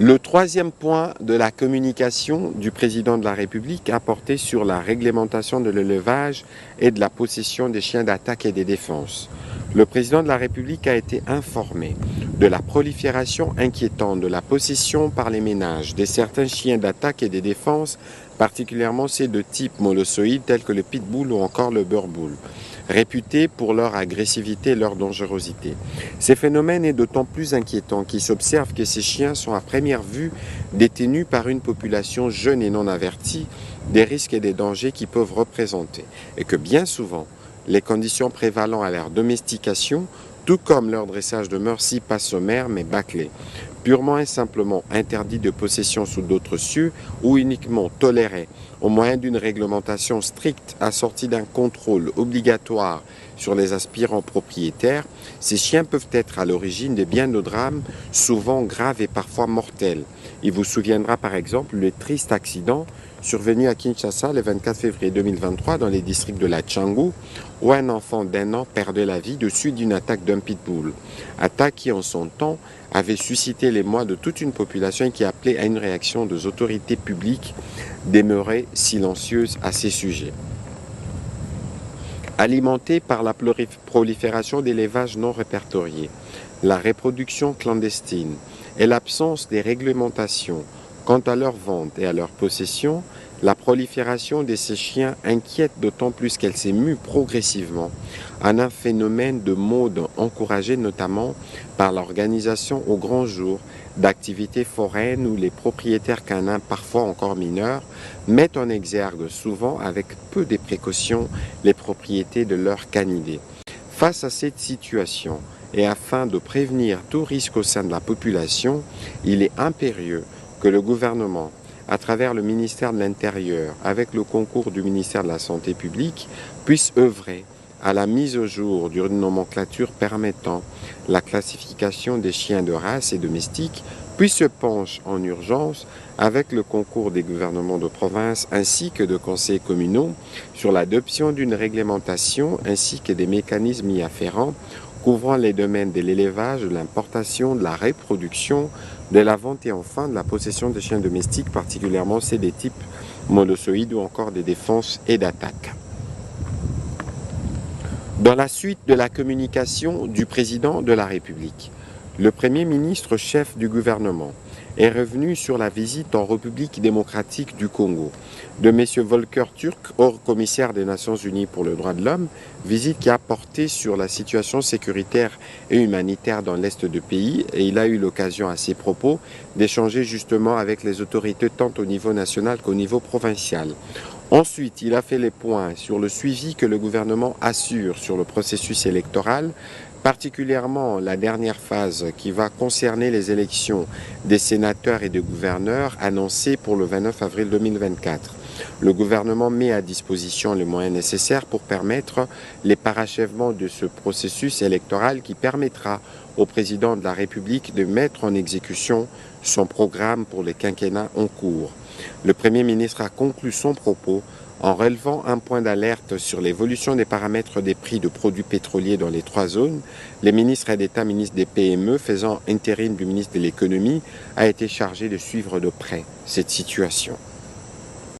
Le troisième point de la communication du président de la République a porté sur la réglementation de l'élevage et de la possession des chiens d'attaque et des défenses. Le président de la République a été informé de la prolifération inquiétante de la possession par les ménages de certains chiens d'attaque et des défenses, particulièrement ceux de type molossoïde tels que le pitbull ou encore le boerboel, réputés pour leur agressivité et leur dangerosité. Ces phénomènes est d'autant plus inquiétant qu'il s'observe que ces chiens sont à première vue détenus par une population jeune et non avertie des risques et des dangers qu'ils peuvent représenter, et que bien souvent, les conditions prévalant à leur domestication, tout comme leur dressage demeure si pas sommaire mais bâclé, purement et simplement interdit de possession sous d'autres cieux ou uniquement toléré au moyen d'une réglementation stricte assortie d'un contrôle obligatoire sur les aspirants propriétaires. Ces chiens peuvent être à l'origine de bien de drames, souvent graves et parfois mortels. Il vous souviendra par exemple le triste accident survenu à Kinshasa le 24 février 2023 dans les districts de la Tchangou, où un enfant d'1 an perdait la vie de suite d'une attaque d'un pitbull. Attaque qui en son temps avait suscité l'émoi de toute une population et qui appelait à une réaction des autorités publiques demeurées silencieuses à ces sujets. Alimentée par la prolifération d'élevages non répertoriés, la reproduction clandestine et l'absence des réglementations quant à leur vente et à leur possession, la prolifération de ces chiens inquiète d'autant plus qu'elle s'est mue progressivement en un phénomène de mode encouragé notamment par l'organisation au grand jour d'activités foraines où les propriétaires canins, parfois encore mineurs, mettent en exergue souvent avec peu de précautions les propriétés de leurs canidés. Face à cette situation et afin de prévenir tout risque au sein de la population, il est impérieux que le gouvernement, à travers le ministère de l'Intérieur, avec le concours du ministère de la Santé publique, puisse œuvrer à la mise au jour d'une nomenclature permettant la classification des chiens de race et domestiques, puis se penche en urgence, avec le concours des gouvernements de province ainsi que de conseils communaux, sur l'adoption d'une réglementation ainsi que des mécanismes y afférents couvrant les domaines de l'élevage, de l'importation, de la reproduction, de la vente et enfin de la possession de chiens domestiques, particulièrement ceux des types molossoïdes ou encore des défenses et d'attaques. Dans la suite de la communication du président de la République, le Premier ministre chef du gouvernement est revenu sur la visite en République démocratique du Congo de M. Volker Turk, haut-commissaire des Nations Unies pour le droit de l'homme, visite qui a porté sur la situation sécuritaire et humanitaire dans l'Est du pays, et il a eu l'occasion à ses propos d'échanger justement avec les autorités tant au niveau national qu'au niveau provincial. Ensuite, il a fait les points sur le suivi que le gouvernement assure sur le processus électoral, particulièrement la dernière phase qui va concerner les élections des sénateurs et des gouverneurs annoncées pour le 29 avril 2024. Le gouvernement met à disposition les moyens nécessaires pour permettre les parachèvements de ce processus électoral qui permettra au président de la République de mettre en exécution son programme pour les quinquennats en cours. Le Premier ministre a conclu son propos en relevant un point d'alerte sur l'évolution des paramètres des prix de produits pétroliers dans les 3 zones. Les ministres d'État, ministre des PME, faisant intérim du ministre de l'Économie, a été chargé de suivre de près cette situation.